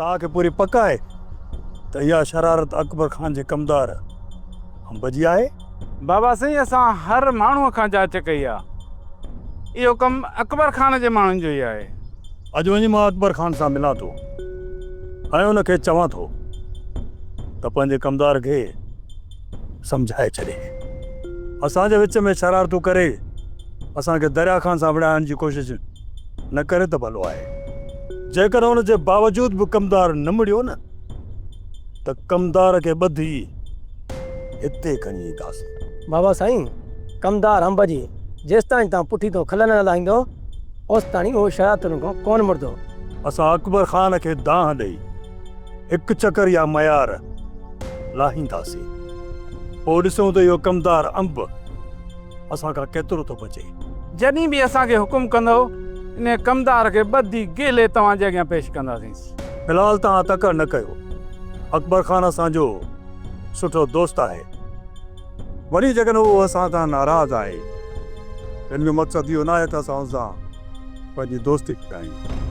तव्हांखे पूरी पक आहे त इहा शरारत अकबर खान जे कमदार अंब जी आहे? बाबा साईं, असां हर माण्हूअ खां जांच कई आहे। इहो कमु अकबर खान जे माण्हुनि जो ई आहे। अॼु वञी मां अकबर खान सां मिलां थो ऐं उनखे चवां थो त पंहिंजे कमदार खे सम्झाए छॾे। असांजे विच में शरारतूं करे असांखे दरिया खान सां विड़ाइण जी कोशिशि न करे त भलो आहे। जेकर हुनजे बावजूद बि कमदार न मुड़ियो न त कमदार खे ॿधी हिते खणी ईंदासीं। बाबा साईं, कमदार अंब जी जेसिताईं तव्हां पुठी तो खल न लाहींदो ओसिताईं उहो शरारतुनि खां कोन मुड़दो। असां अकबर खान खे दांह ॾेई हिकु चकर या मयार लाहींदासीं, पोइ ॾिसूं त इहो कमदार अंब असां खां केतिरो थो बचे। जॾहिं बि असांखे हुकुम कंदो इन कमदार खे ॿधी गेले तव्हांजे अॻियां पेश कंदासीं। फ़िलहाल तव्हां तकड़ न कयो। अकबर खान असांजो सुठो दोस्त आहे। वरी जेकॾहिं उहो असां सां नाराज़ आहे, हिन जो मक़सदु इहो न आहे त असां उन सां पंहिंजी दोस्ती कयूं।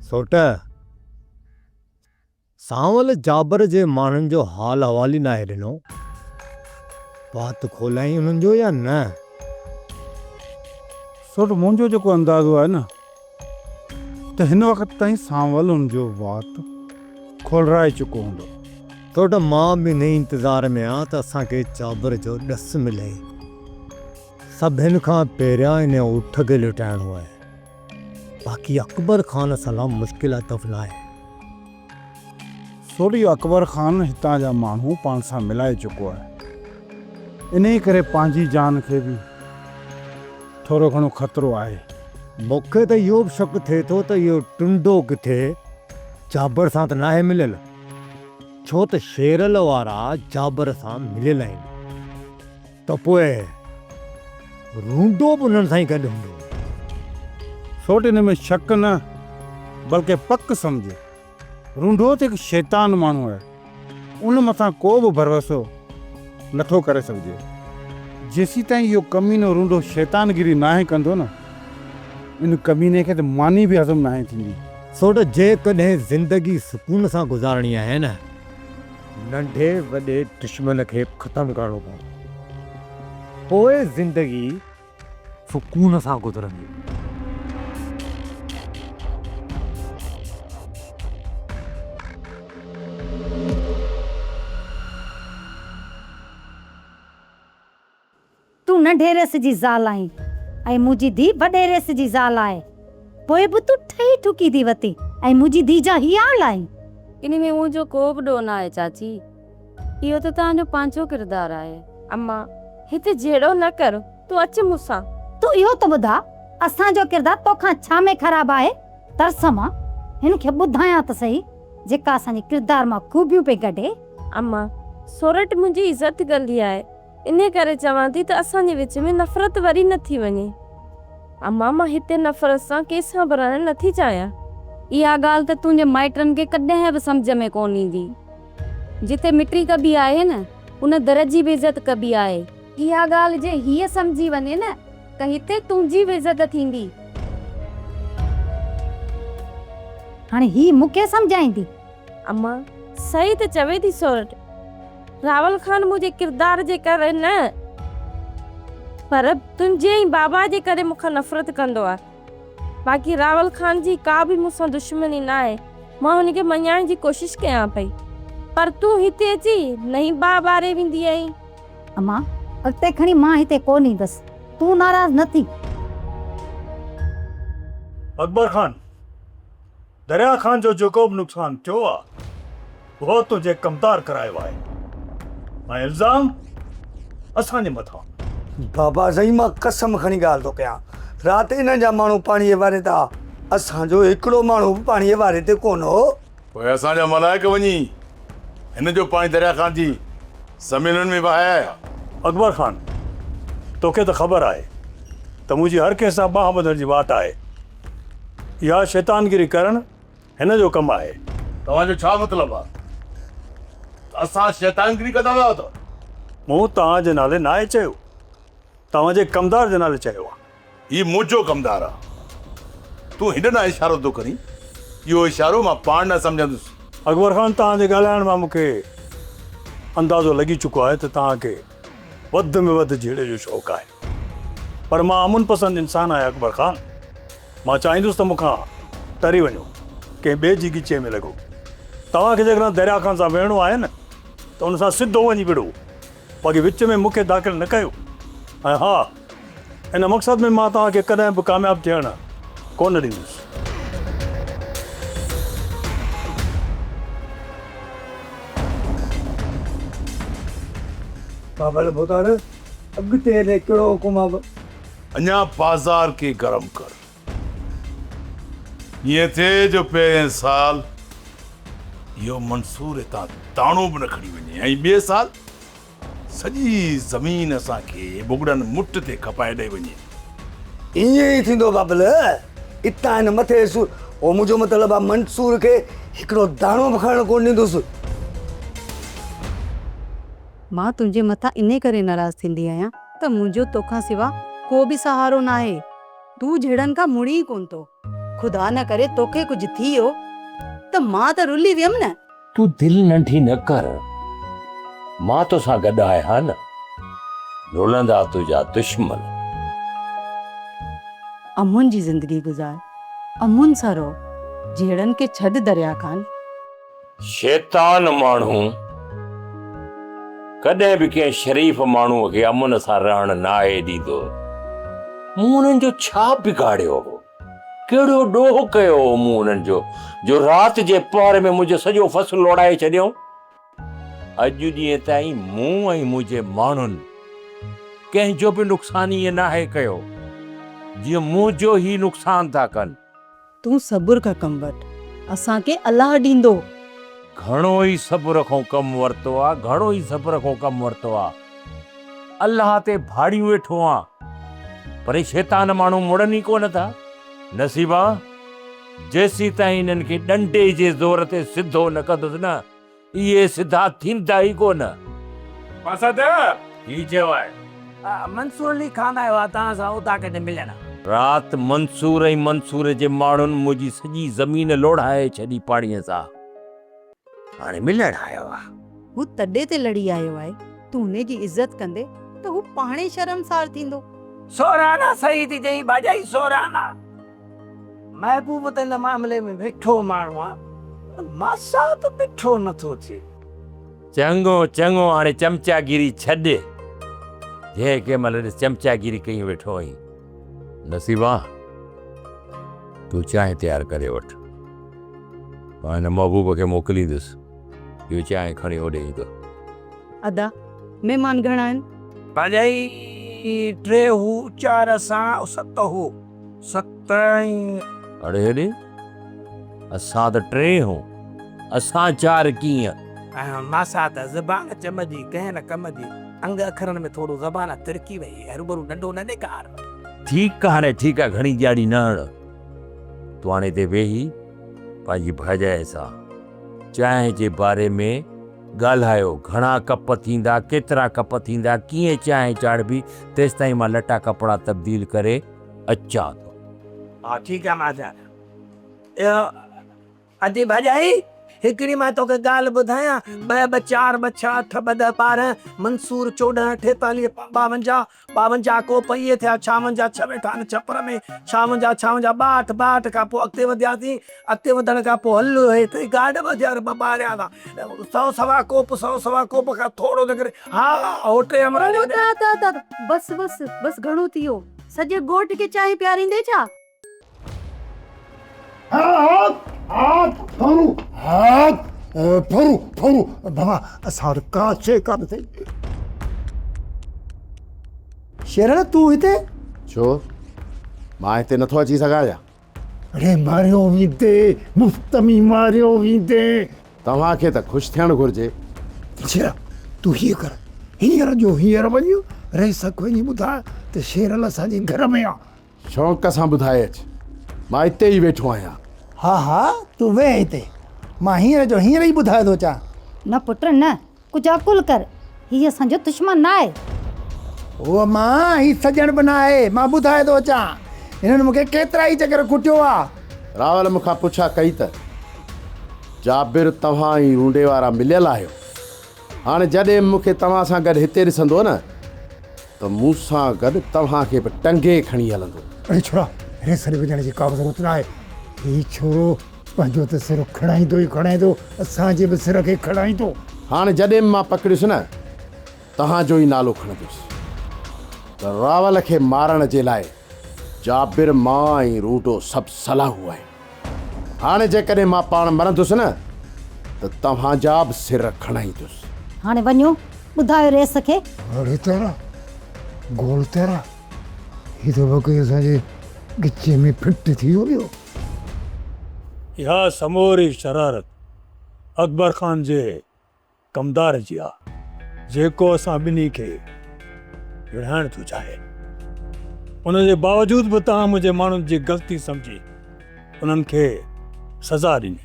सोट सांवल जाबर जे माण्हुनि जो हाल हवाली नाहे ॾिनो। बात खोलाई उन्हनि जो या न? सोट मुंहिंजो जेको अंदाज़ो आहे न त हिन वक़्त ताईं सांवल उन जो वात खोलराए चुको हूंदो। सोट मां बि इन इंतज़ार में आहियां त असांखे जाबर जो ॾस मिले। सभिनि खां पहिरियां इन उठ खे लुटाइणो आहे। बाक़ी अकबर खान सलाम मुश्किल तफ़ न आहे। सोट इहो अकबर खान हितां जा माण्हू पाण सां मिलाए चुको आहे। इन ई करे पंहिंजी जान खे बि थोरो घणो ख़तरो आहे। मूंखे त इहो बि शक थिए थो त इहो टुंडो किथे जाबर सां त नाहे मिलियल, छो त शेरल वारा जाबर सां मिलियल आहिनि। त पोइ रूंडो बि उन्हनि सां ई गॾु हूंदो। सोट इन में शक न बल्कि पक सम्झ। रूंडो त हिकु शैतान माण्हू आहे, उन मथां को बि भरोसो नथो करे सघिजे। जेसी ताईं इहो कमीनो रूंडो शैतानगिरी नाहे कंदो न, इन कमीने खे त मानी बि हज़म नाहे थींदी। सोट जेकॾहिं ज़िंदगी सुकून सां गुज़ारणी आहे न, नंढे वॾे दुश्मन खे ख़तमु करणो पवंदो, पोइ ज़िंदगी सुकून सां गुज़रंदी। तूं नंढे रस जी ज़ाल आहीं ऐं मुंहिंजी धीउ वॾे रस जी ज़ाल आहे। पोइ बि तूं ठही ठुकी थी वती ऐं मुंहिंजी धीउ जा हीअ हाल आहे। इन में मुंहिंजो को बि ॾोह न आहे चाची। इहो त तव्हांजो पंहिंजो किरदारु आहे। अम्मा हिते जहिड़ो न कर, तूं अच मूंसां। तूं इहो त ॿुधा असांजो किरदारु तोखां छा में ख़राबु आहे? तरस मां हिन खे ॿुधायां त सही जेका असांजे किरदार मां खूबियूं पई कढे। अम्मा सोरठ मुंहिंजी इज़त कंदी आहे, इन करे चवां थी त असांजे विच में नफ़रत वरी न थी वञे। अम्मा मां हिते नफ़रत सां कंहिंसां बि रहणु नथी चाहियां। इहा ॻाल्हि त तुंहिंजे माइटनि खे कॾहिं बि सम्झ में कोन ईंदी। जिते मिटी कबी आहे न, उन दर जी बि इज़त कबी आहे। इहा ॻाल्हि जे हीअ सम्झी वञे न त हिते तुंहिंजी बि इज़त थींदी। हाणे ही मूंखे सम्झाईंदी? अम्मा सही त चवे थी सोरठ। रावल खान मुंहिंजे किरदार जे करे न, पर तुंहिंजे ई बाबा जे करे मूंखां नफ़रत कंदो आहे। बाक़ी रावल खान जी का बि मूंसां दुश्मनी न आहे। मां हुनखे मञाइण जी कोशिशि कयां पई, पर तूं हिते अची नई बाह ॿारे वेंदी आहीं। अम्मा अॻिते खणी मां हिते कोन ईंदसि, तूं नाराज़ न थी। अकबर खान, दरिया खान जो जेको बि नुक़सानु थियो आहे उहो तुंहिंजे कमदार करायो आहे ऐं इल्ज़ाम असांजे मथां। बाबा साईं मां कसम खणी ॻाल्हि थो कयां, राति हिन जा माण्हू पाणीअ वारे था, असांजो हिकिड़ो माण्हू बि पाणीअ वारे ते कोन हो। पोइ असांजा मलाइक वञी हिन जो पाणी दरिया खान जी ज़मीनुनि में वहाया आया। अकबर खान, तोखे त ख़बर आहे त मुंहिंजी हर कंहिं सां बांह ॿधण जी वाट आहे। इहा शैतानगिरी करणु हिन जो कमु आहे। तव्हांजो छा मतिलबु आहे? असां शैतानगिरी कंदा हुआ त? मूं तव्हांजे नाले नाहे चयो, तव्हांजे कमदार जे नाले चयो आहे। हीउ मुंहिंजो कमदार आहे। तूं हिन ॾांहुं इशारो थो करीं? इहो इशारो मां पाण न सम्झंदुसि। अकबर खान, तव्हांजे ॻाल्हाइण मां मूंखे अंदाज़ो लॻी चुको आहे त तव्हांखे वधि में वधि झेड़े जो शौक़ु आहे, पर मां अमुन पसंदि इंसानु आहियां अकबर खान। मां चाहींदुसि त मूंखां तरी वञो, कंहिं ॿिए जी गिचे में लॻो। तव्हांखे जेकॾहिं दरिया खान सां विहणो आहे न त हुन सां सिधो वञी विड़ो, बाक़ी विच में मूंखे दाख़िल न कयो। ऐं हा, इन मक़सद में मां तव्हांखे कॾहिं बि कामयाबु थियणु कोन ॾींदुसि। बाबा लबोतार अॻिते ने कहिड़ो हुकुम आहे? अञा बाज़ार खे गरम कर। ईअं थिए जो पहिरें साल इहो मंसूर हितां दाणो बि न खणी वञे ऐं ॿिए साल सॼी ज़मीन असांखे बुगड़नि मुठ ते खपाए ॾेई वञे। ईअं ई थींदो बाबल, हितां हिन मथे सूर। ओ मुंहिंजो मतिलबु आहे मंसूर खे हिकिड़ो दाणो बि खणणु कोन ॾींदुसि। मां तुंहिंजे मथां इन करे नाराज़ थींदी आहियां त मुंहिंजो तोखां सिवा को बि सहारो न आहे। तूं जहिड़नि खां मुड़ी ई कोन थो। खुदा न करे तोखे कुझु थी वियो त मां त रुली वियमि न। तूं दिलि नंढी न कर, मां तोसां गॾु आहियां न। रुलंदा तुंहिंजा दुश्मन। अमुन जी ज़िंदगी गुज़ार, अमुन सां रहो, जहिड़नि खे छॾ दरिया खान। शैतान माण्हू कॾहिं बि कंहिं शरीफ़ माण्हूअ खे अमुन सां रहण न आहे ॾींदो। मूं उन्हनि जो छा बिगाड़ियो हो? कहिड़ो ॾोह कयो हो मूं उन्हनि जो राति जे पहर में मुंहिंजो सॼो फ़सुलु लोड़ाए छॾियो। अॼु ॾींहं ताईं मूं ऐं मुंहिंजे माण्हुनि कंहिंजो बि नुक़सानु ईअं नाहे कयो जीअं मुंहिंजो ई नुक़सानु था कनि। तूं सबुर खां कमु वठि, असांखे अलाह ॾींदो। घणो ई सब्र खां कमु वरितो आहे, घणो ई सब्र खां कमु वरितो आहे। अलाह ते भाड़ियूं वेठो आहे, पर शैतान माण्हू मुड़नि ई कोन था। नसीबा, जेसीं ताईं हिननि खे डंडे जे ज़ोर ते सिधो न कंदुसि न, इहे सिधा थींदा ई कोन। ही चयो आहे मंसूर अली खान आयो आहे तव्हां सां उतां किथे मिलण। राति मंसूर ऐं मंसूर जे माण्हुनि मुंहिंजी सॼी ज़मीन लोड़ाए छॾी पाणीअ सां। हाणे मिलण आयो आहे। हू तॾे ते लड़ी आयो आहे, तूं हुन जी इज़त कंदे त हू पाणे शर्मसार थींदो। सोराना सही थी चई भाॼाई, सोराना। महबूब त हिन मामले में वेठो माण्हू आहे, मासा त ॾिठो नथो थिए। चङो चङो, हाणे चमचागिरी छॾ। जंहिं कंहिं महिल ॾिस चमचागिरी कई वेठो आहीं। नसीबा, तूं चांहि तयारु करे वठि, मां हिन महबूब खे मोकिलींदुसि। इहो चांहि खणी होॾे ईंदो। अदा, महिमान घणा आहिनि? भाॼाई 3 हू 4 असां 7 हू 7 अड़े हेॾे, असां त 3 हूं, असां 4 कीअं? मासा त ज़बान चमजी कंहिं न कम जी, अंग अखरनि में थोरो ज़बान तिरकी वई, हरूभरू नंढो न ॾेखार। ठीकु आहे, हाणे ठीकु आहे, घणी ॼाणी न हण। तूं हाणे हिते वेही पंहिंजी भाॼाई सां चांहि जे बारे में ॻाल्हायो। घणा कप थींदा, केतिरा कप थींदा, कीअं चांहि चाढ़बी, तेसि ताईं मां लटा कपिड़ा तब्दील करे अचां थो। हा ठीकु आहे माता। अजी भाॼाई, हिकिड़ी मां तोखे ॻाल्हि ॿुधायां। 2 4 2 6 8 2 12 मंसूर 14 48 52 52 कोप इहे थिया। 56 6 वेठा आहिनि छपर में। 56 62 खां पोइ अॻिते वधियासीं। अॻिते वधण खां पोइ हल हेठि गाॾ वधिया ॿारिया था। 100 सवा कोप 100 सवा कोप खां थोरो करे हा होटे अमरा बस घणो थी वियो। सॼे ॻोठ खे चांहि पियारींदे छा? बाबा असां वटि का शइ कान अथई। शेरल तूं हिते? छो मां हिते नथो अची सघां छा? अरे मारियो वेंदे, मुफ़्त में मारियो वेंदे। तव्हांखे त ख़ुशि थियणु घुरिजे। शेरा तूं हीअं कर, हींअर जो हींअर वञ रही सघ वञी ॿुधाए त शेरल असांजे घर में आहे। शौक़ सां ॿुधाए अचु, मां हिते ई वेठो आहियां। हा हा तूं वेह हिते, मां हींअर जो हींअर ई ॿुधाए थो अचां। न पुट न, कुझु अकुल कर, हीअ असांजो दुश्मन न आहे। उहो मां ही सजण बि न आहे, मां ॿुधाए थो अचां। हिननि मूंखे केतिरा ई चकर कुटियो आहे। रावल मूंखां पुछा कई त जाबिर तव्हां ई रूंडे वारा मिलियल आहियो। हाणे जॾहिं मूंखे तव्हां सां गॾु हिते ॾिसंदो न त मूंसां गॾु तव्हांखे बि टंगे खणी हलंदो। अरे छोड़ा, अरे सर विझण जी का ज़रूरत न आहे। ही छोरो पंहिंजो त सिर खणाईंदो ई खणाईंदो, असांजे बि सिर खे खणाईंदो। हाणे जॾहिं मां पकड़ियुसि न तव्हांजो ई नालो खणंदुसि त रावल खे मारण जे लाइ जाबिर मां ऐं रूडो सभु सलाहूं आहे। हाणे जेकॾहिं मां पाण मरंदुसि न त तव्हांजा बि सिर खणाईंदुसि। हाणे वञो, ॿुधायो रेस खे। अरे तारा गोल तारा, ही तो बक़ी असांजे गिचे में फिट थी वियो। इहा समूरी शरारत अकबर ख़ान जे कमदार जी आहे, जेको असां ॿिन्ही खे विढ़ाइण थो चाहे। उनजे बावजूद बि तव्हां मुंहिंजे माण्हुनि जी ग़लती सम्झी उन्हनि खे सज़ा ॾिनी।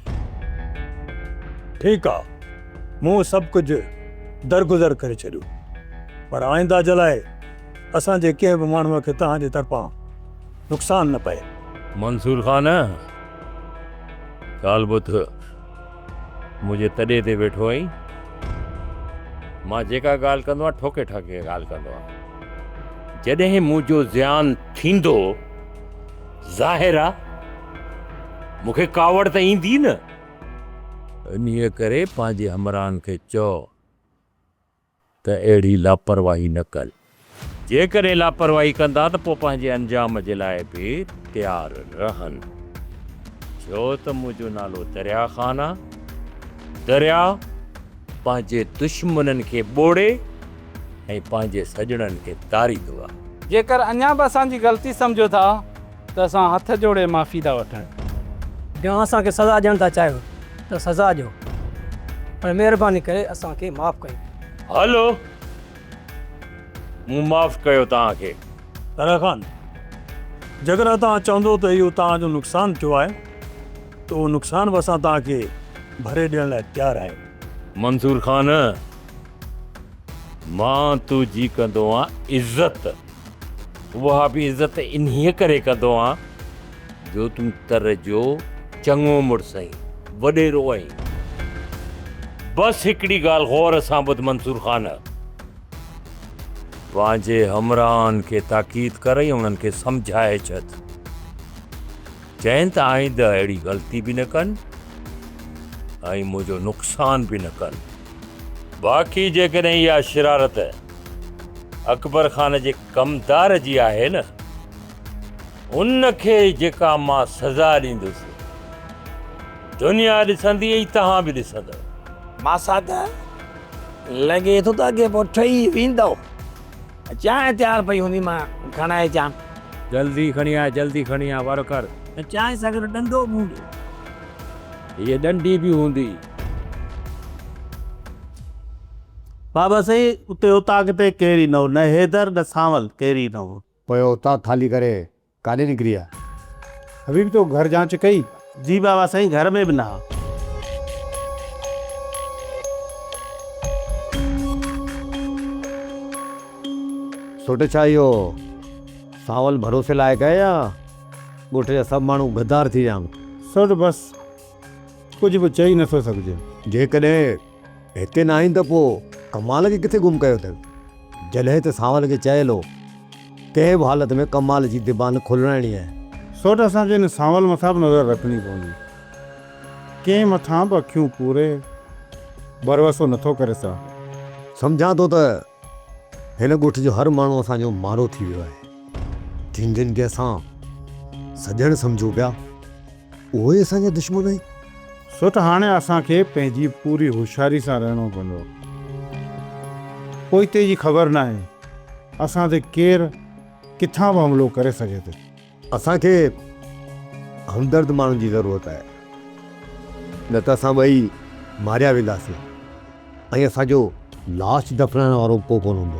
ठीकु आहे, मूं सभु कुझु दरगुज़र करे छॾियो, पर आइंदा जे लाइ असांजे कंहिं बि माण्हूअ खे तव्हांजे तरफ़ां नुक़सानु न पए। मंसूर खान ॻाल्हि ॿुध, मुंहिंजे तॾे ते वेठो आहीं। मां जेका ॻाल्हि कंदो आहियां ठोके ठाके ॻाल्हि कंदो आहियां। जॾहिं मुंहिंजो ज़्यान थींदो ज़ाहिर आहे मूंखे कावड़ त ईंदी न। इन्हीअ करे पंहिंजे हमराहनि खे चओ त अहिड़ी लापरवाही न कर। जेकॾहिं लापरवाही कंदा त पोइ पंहिंजे अंजाम जे लाइ बि तयारु रहनि। छो त मुंहिंजो नालो दरिया ख़ान आहे। दरिया पंहिंजे दुश्मननि खे ॿोड़े ऐं पंहिंजे सॼणनि खे तारींदो आहे। जेकर अञा बि असांजी ग़लती सम्झो था त असां हथ जोड़े माफ़ी था वठनि। ॼण असांखे सज़ा ॾियण था चाहियो त सज़ा ॾियो, पर महिरबानी करे असांखे माफ़ु कयो। हलो, मूं माफ़ कयो तव्हांखे। दरिया ख़ान, जेकॾहिं तव्हां चवंदो त इहो तव्हांजो नुक़सानु थियो आहे त उहो नुक़सानु बि असां तव्हांखे भरे ॾियण लाइ तयारु आहियूं। मंसूर खान, मां तुंहिंजी कंदो आहियां इज़त। उहा बि इज़त इन्हीअ करे कंदो आहियां जो तूं तर जो चङो मुड़ुसु आहीं, वॾेरो आहीं। बसि हिकिड़ी ॻाल्हि गौर सां ॿुध मंसूर खान, पंहिंजे हमराहनि खे ताक़ीद करे उन्हनि खे सम्झाए छॾ। चइनि त आईंदा अहिड़ी ग़लती बि न कनि ऐं मुंहिंजो नुक़सान बि न कनि। बाक़ी जेकॾहिं इहा शरारत अकबर ख़ान जे कमदार जी आहे न, उनखे जेका मां सज़ा ॾींदुसि दुनिया ॾिसंदी ऐं तव्हां बि ॾिसंदव। मासा त लॻे थो त अॻे पोइ ठही वेंदो। चांहि तयारु पई हूंदी, मां खणाए अचां। जल्दी खणी आ, जल्दी खणी आ, वारो कर। चांहि सां गॾु ॾंडो बि हूंदो। हीअ ॾंडी बि हूंदी। बाबा साईं, उते उतां किथे केरी न हो, न हैदर न सावल, केरी न हो। पोइ उतां थाली करे काॾे निकिरी आहे? अभी भी तो घर जांच कई? जी बाबा साईं, घर में बि न हो। सोटे छा इहो सावल भरोसे लाइक़ आहे या ॻोठ जा सभु माण्हू गद्दार थी विया आहिनि? सो त बसि कुझु बि चई नथो सघिजे। जेकॾहिं हिते न आहिनि त पोइ कमाल खे किथे गुम कयो अथव? जॾहिं त सावल खे चयलो कंहिं बि हालत में कमाल जी ज़बान खोलणाइणी आहे। सो त असांखे हिन सावल मथां बि नज़र रखणी पवंदी। कंहिं मथां बि अखियूं पूरे भरोसो नथो करे सघां। सम्झां थो त हिन ॻोठ जो हर माण्हू असांजो मारो थी वियो आहे। जिन जिन खे असां सजण सम्झूं पिया उहे असांजा दुश्मन आहिनि। सो त हाणे असांखे पंहिंजी पूरी होशियारी सां रहणो पवंदो। कोई ते जी ख़बर न आहे असां ते केरु किथां बि हमिलो करे सघे थो। असांखे हमदर्द माण्हुनि जी ज़रूरत आहे, न त असां ॿई मारिया वेंदासीं ऐं असांजो लाश दफ़नाइण वारो को कोन हूंदो।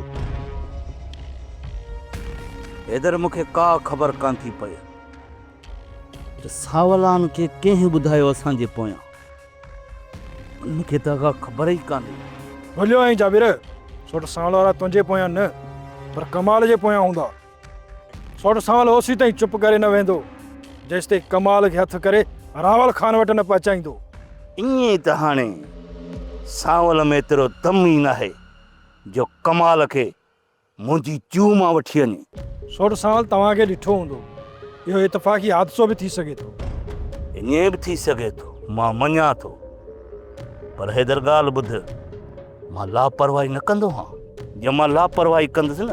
इधर मूंखे का ख़बर कान थी पई त सावलान खे कंहिं ॿुधायो असांजे पोयां। मूंखे त का ख़बर ई कान्हे। भलियो ऐं जाबिर, सोट सावल वारा तुंहिंजे पोयां न पर कमाल जे पोयां हूंदा। सोट सावल ओसी ताईं चुप करे न वेंदो जेसि ताईं कमाल खे हथु करे रावल खान वटि न पहुचाईंदो। ईअं त हाणे सावल में एतिरो दम ई नाहे जो कमाल खे मुंहिंजी जू मां वठी वञे। सोट सावल तव्हांखे ॾिठो हूंदो, इहो इतफ़ाक़ी हादिसो बि थी सघे थो। ईअं बि थी सघे थो, मां मञा थो, पर हेदर ॻाल्हि ॿुध, मां लापरवाही न कंदो आहियां। जे मां लापरवाही कंदुसि न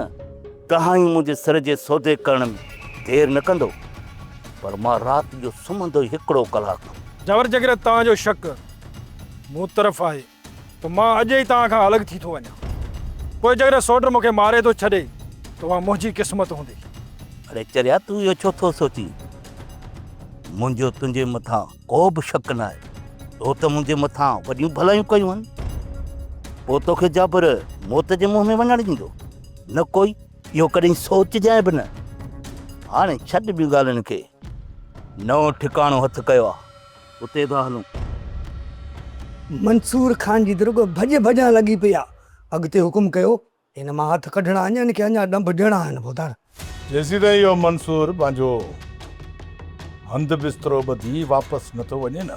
तव्हां ई मुंहिंजे सिर जे सौदे करण में देरि न कंदो, पर मां राति जो सुम्हंदो ई हिकिड़ो कलाकु। जबर जगरे तव्हांजो शक मूं तरफ़ आहे त मां अॼु ई तव्हां खां अलॻि थी थो वञा। पोइ जगरे सोट मूंखे मारे थो छॾे त उहा मुंहिंजी क़िस्मत हूंदी। अरे चरिया, तूं इहो छो थो सोची? मुंहिंजो तुंहिंजे मथां को बि शक न आहे। तो त मुंहिंजे मथां वॾियूं भलायूं कयूं आहिनि। पोइ तोखे जाबर मौत जे मुंहं में वञणु ॾींदो? न कोई, इहो कॾहिं सोचजांइ बि न। हाणे छॾ ॿियूं ॻाल्हियुनि खे, नओं ठिकाणो हथु कयो आहे, उते था हलूं। मंसूर खान जी दुर्ग भॼ भॼण लॻी पई आहे। अॻिते हुकुम कयो, हिन मां हथु कढणा आहिनि, हिन खे अञा ॾंभ ॾियणा आहिनि। ॿुधार जेसीं ताईं इहो मंसूर पंहिंजो हंधु बिस्तरो ॿधी वापसि नथो वञे न,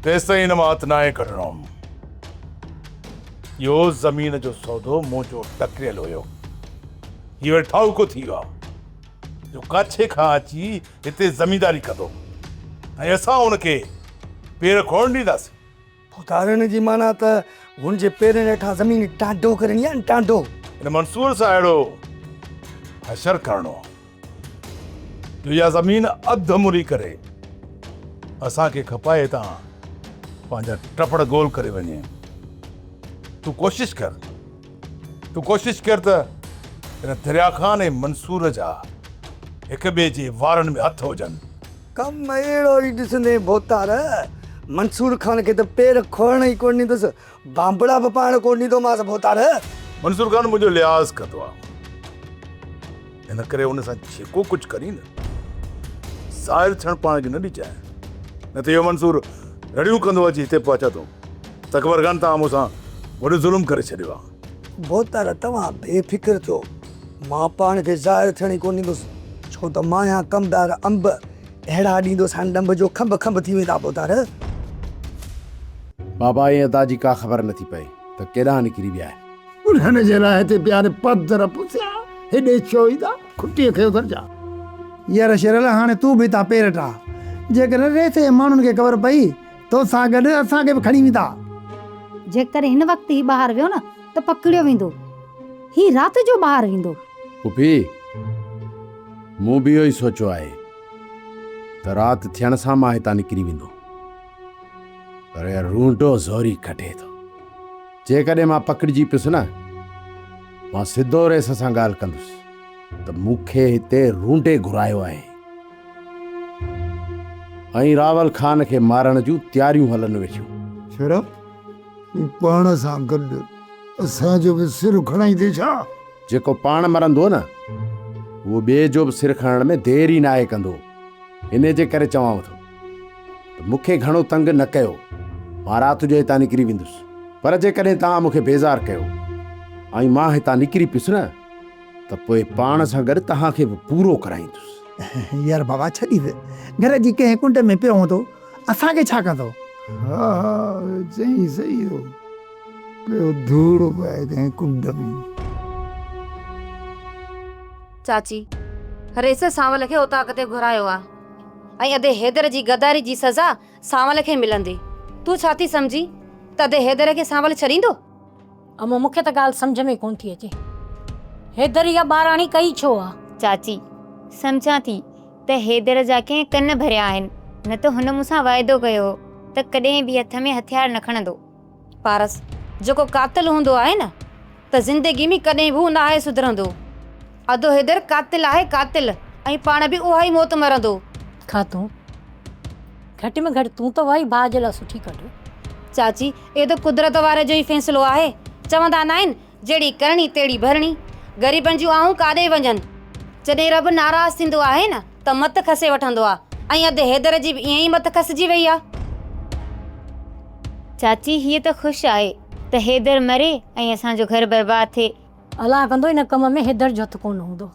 तेसि ताईं हिन मां हथु नाहे कढणो। इहो ज़मीन जो सौदो मूं जो टकरियल हुयो, हीउ वरी ठाउको थी वियो आहे जो काछे खां अची हिते ज़मींदारी कंदो ऐं असां हुनखे पेर खोड़ ॾींदासीं। ॿुधारण जी माना त हुनजे पेरनि हेठां ज़मीन टांडो करणी आहे, टांडो। हिन मंसूर सां अहिड़ो हशर करणो जो इहा ज़मीन अधु मुरी करे असांखे खपाए तां पंहिंजा टपड़ गोल करे वञे। तूं कोशिश कर त हिन दरिया खान ऐं मंसूर जा हिक ॿिए जे वारनि में हथ हुजनि। कम अहिड़ो ई ॾिसंदे भोतार, मंसूर खान खे त पेर खोइण ई कोन ॾींदुसि, बांबड़ा बि पाइण कोन ॾींदोमांसि। भोतार मंसूर खान मुंहिंजो लिहाज़ कंदो आहे, हिन करे हुन सां जेको कुझु करी न ज़ाहिर थियण पाण खे न ॾिजाए, न त इहो मंसूर रड़ियूं कंदो अची हिते पहुचा थो त ख़बर कान तव्हां मूंसां वॾो ज़ुल्म करे छॾियो आहे। भोतार तव्हां बेफ़िक्र थियो, मां पाण खे ज़ाहिर थियण ई कोन ॾींदुसि, छो त मां या कमदार अंब अहिड़ा ॾींदुसि हाणे ॾंभ जो खंभ खंभ थी वेंदा। भोतार बाबा ईअं ताजी का ख़बर नथी पए त केॾांहुं निकिरी विया आहिनि। उन्हनि जे लाइ हिते प्यारे पधर पुसिया हेॾे छो ईंदा, खुटीअ खे उधर जा। यार शेरल, हाणे तूं बि था पेर टा, जेकर रेसे माण्हुनि खे ख़बर पई तो सां गॾु असांखे बि खणी वेंदा। जेकर हिन वक़्तु ही ॿाहिरि वियो न त पकड़ियो वेंदो, ही राति जो ॿाहिरि ईंदो। पुफी, मूं बि इहो ई सोचियो आहे त राति थियण सां मां हितां निकिरी वेंदो, पर यार रूंडो ज़ोरी कढे थो। जेकॾहिं मां पकड़िजी पियुसि न, मां सिधो रेस सां ॻाल्हि कंदुसि त मूंखे हिते रूंडे घुरायो आहे ऐं रावल खान खे मारण जूं तयारियूं हलनि वेठियूं। छड़ा पाण सां गॾु असांजो बि सिर खणाईंदे छा? जेको पाण मरंदो न उहो ॿिए जो बि सिर खणण में देरि ई नाहे कंदो। इन जे करे चवांव थो त मूंखे घणो तंग न कयो, मां राति जो हितां निकिरी वेंदुसि, पर जेकॾहिं तव्हां मूंखे बेज़ार कयो ऐं मां हितां निकिरी पियुसि न त पोइ पाण सां गॾु तव्हांखे बि पूरो कराईंदुसि। यार बाबा छॾी दे, घर जी कंहिं कुंड में पियो हूंदो, असांखे छा कंदो? हा चई सही हो, पियो धूड़ पाए कंहिं कुंड में। चाची, रेस सावल खे उतां अॻिते घुरायो आहे ऐं अधे हैदर जी गदारी जी सज़ा सावल खे मिलंदी। तूं छा थी सम्झी त अधे हैदर खे सावल छॾींदो? अमो मूंखे त ॻाल्हि सम्झ में कोन थी अचे, हैदर इहा ॿाराणी कई छो आहे? चाची, सम्झां थी त हैदर जा कंहिं कन भरिया आहिनि, न त हुन मूंसां वाइदो कयो त कॾहिं बि हथ में हथियार न खणंदो। पारस जेको कातिल हूंदो आहे न त ज़िंदगी में कॾहिं बि न आहे सुधरंदो। अदो हैदर कातिल आहे कातिल, ऐं पाण बि उहा ई मौत मरंदो। खातूं घटि में घटि तूं त भाई भाउ जे लाइ सुठी कढ। चाची ये तो कुदरत वारे जो ही फैसलो आहे। चवंदा न आहिनि जहिड़ी करणी तहिड़ी भरणी। ग़रीबनि जूं आऊं काॾे वञनि। जॾहिं रब नाराज़ थींदो आहे न त मत खसे वठंदो आहे, ऐं अधु हैदर जी बि ईअं ई मत खसिजी वई आहे। चाची हीअ त ख़ुशि आहे त हैदर मरे ऐं असांजो घर बर्बाद थिए। अलाह कंदो हिन कम में हैदर जो हथु कोन हूंदो।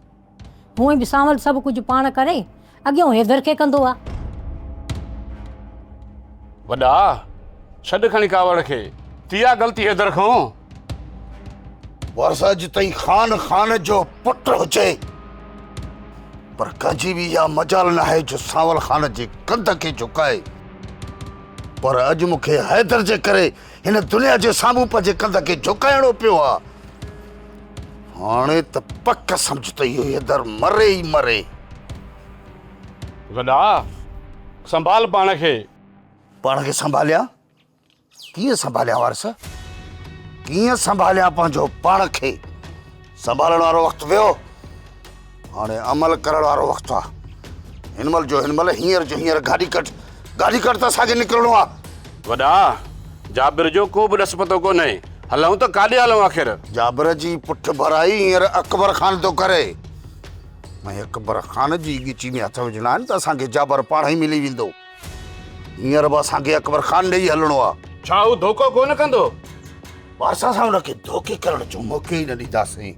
हूअं बि सावल सभु कुझु पाण करे अॻियों हैदर खे कंदो आहे। वॾा छॾ खणी कावड़ खे, तिया ग़लती हैदर खां। वर्षा जी ताईं खान खान जो पुट हुजे, पर कंहिंजी बि इहा मजाल न आहे जो सावल खान जे कंध खे झुकाए। पर अॼु मूंखे हैदर जे करे हिन दुनिया जे साम्हूं पंहिंजे कंध खे झुकाइणो पियो आहे। हाणे त पक सम्झ त इहो हैदर मरे ई मरे। वॾा संभाल पाण खे। पाण खे संभालिया? कीअं संभालिया वारस? कीअं संभालिया पंहिंजो पाण खे? संभालण वारो वक़्तु वियो, हाणे अमल करण वारो वक़्तु आहे। हिनमल जो हिनमल, हींअर जो हींअर गाॾी कट त असांखे निकिरणो आहे। वॾा जाबिर जो को बि ॾस पतो कोन्हे, हलूं त काॾे हलूं आख़िर? जाबिर जी पुठ भराई हींअर अकबर खान थो करे। ऐं अकबर खान जी ॻिची में हथ विझणा आहिनि त असांखे जाबिर पाण ई मिली वेंदो। हींअर बि असांखे अकबर खान ॾेई हलणो आहे। छा हू धोखो कोन कंदो? वारसा सां हुनखे धोखे करण जो मौक़ो ई न ॾींदासीं।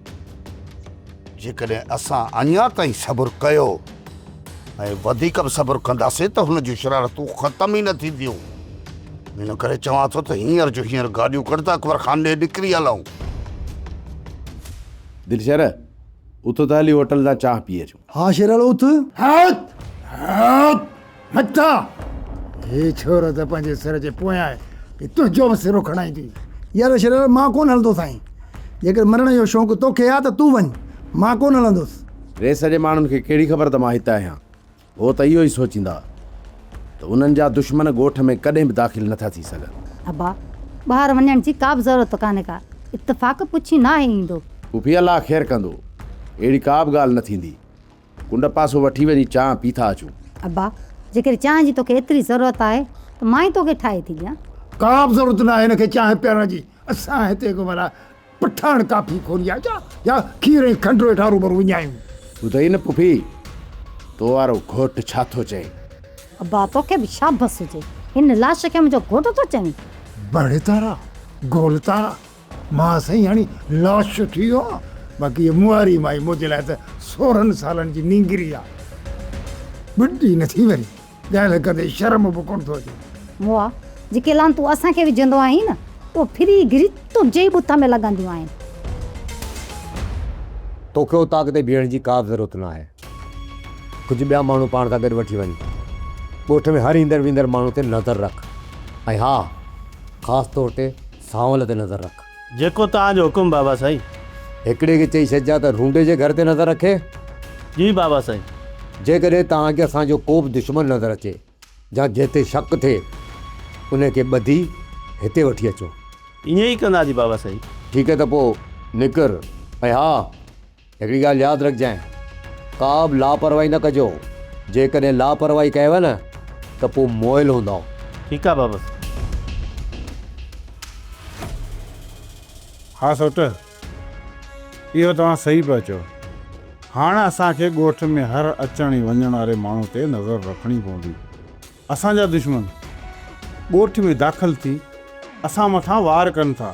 जेकॾहिं असां अञा ताईं सब्र कयो ऐं वधीक बि सब्र कंदासीं त हुन जूं शरारतूं ख़तम ई न थींदियूं। हिन करे चवां थो त हींअर जो हींअर गाॾियूं कढ त अकबर खान ॾे निकिरी हलूं। दिलशर उथो त हली होटल जा चाह पी अचूं। हाँ शेराल उथ। मथा हे छोरो त पंहिंजे सिर जे पोयां आहे कि तुंहिंजो बि सिरो खणाईंदी। यार शेराल मां कोन हलंदो साईं। जेकर मरण जो शौक़ु तोखे आहे त तूं वञ, मां कोन हलंदुसि। रेस जे माण्हुनि खे कहिड़ी ख़बर त मां हिते आहियां? हो त इहो ई सोचींदा त उन्हनि जा दुश्मन ॻोठ में कॾहिं बि दाख़िल नथा थी सघनि। अब्बा ॿाहिरि वञण जी का बि ज़रूरत कान्हे का, इत्तेफ़ाक़ पुछी न आहे ईंदो। पुफी अलाह ख़ैर कंदो, अहिड़ी का बि ॻाल्हि न थींदी। कुंड पासो वठी वञी चांहि पी था अचूं। अब्बा जेकर चांहि जी तोखे एतिरी ज़रूरत आहे त मां ई तोखे ठाहे थी ॾियां। का बि ज़रूरत न आहे हिनखे चांहि पीअण जी। असां हिते को भला पठाण काफ़ी खोली आहे या खीर ऐं खंडु वेठा रूबरू विञायूं। ॿुधई न पुफी, तो वारो घोटु छा थो चए? अब्बा तोखे बि शाबस हुजे, हिन लाश खे मुंहिंजो घोटु थो चवईं। बड़े तारा गोल तारा मां साईं हाणे लाश थी वियो आहे। बाक़ी ये मुआरी माई मुंहिंजे लाइ त 16 सालनि जी नींगरी आहे। बुढी न थी वरी ॻाल्हि कंदे शर्म बि कोन थो अचे। मुआ जेके लान तूं असांखे विझंदो आहीं न उहो फिरी गिरी तुंहिंजे ई बुथ में लॻंदियूं आहिनि। तोखे उतां ते बीहण जी का बि ज़रूरत न आहे। कुझु ॿिया माण्हू पाण सां गॾु वठी वञ। ॻोठ में हर ईंदड़ वेंदड़ माण्हू ते नज़र रख, ऐं हा ख़ासि तौर ते सावल ते नज़र रख। जेको तव्हांजो हुकुम बाबा साईं। हिकिड़े खे चई छॾिजा त रूंडे जे घर ते नज़र रखे। जी बाबा साईं। जेकॾहिं तव्हांखे असांजो को बि दुश्मन नज़र अचे या जिते शक थिए उनखे ॿधी हिते वठी अचो। ईअं ई कंदासीं बाबा साईं। ठीकु आहे त पोइ निकर। ऐं हा हिकिड़ी ॻाल्हि यादि रखजांइ, का बि लापरवाही न कजो। जेकॾहिं लापरवाही कयव न त पोइ मोइल हूंदो। ठीकु आहे बाबा। हा सोट, इहो तव्हां सही पिया चओ। हाणे असांखे ॻोठ में हर अचण ऐं वञण वारे माण्हू ते नज़र रखणी पवंदी। असांजा दुश्मन ॻोठ में दाख़िल थी असां मथां वार कनि था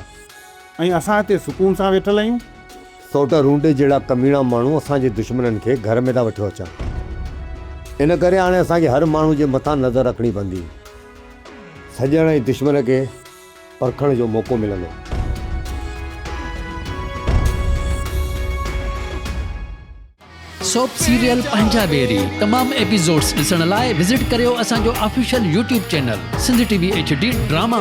ऐं असां हिते सुकून सां वेठल आहियूं। सोट रूंडे जहिड़ा कमीना माण्हू असांजे दुश्मननि खे घर में था वठी अचनि। इन करे हाणे असांखे हर माण्हू जे मथां नज़र रखणी पवंदी। सॼण ऐं दुश्मन खे परखण जो मौक़ो मिलंदो। सोप सीरियल पंजाबेरी तमाम एपिसोड्स ॾिसण लाइ विज़िट करियो असांजो official YouTube channel Sindh TV HD drama.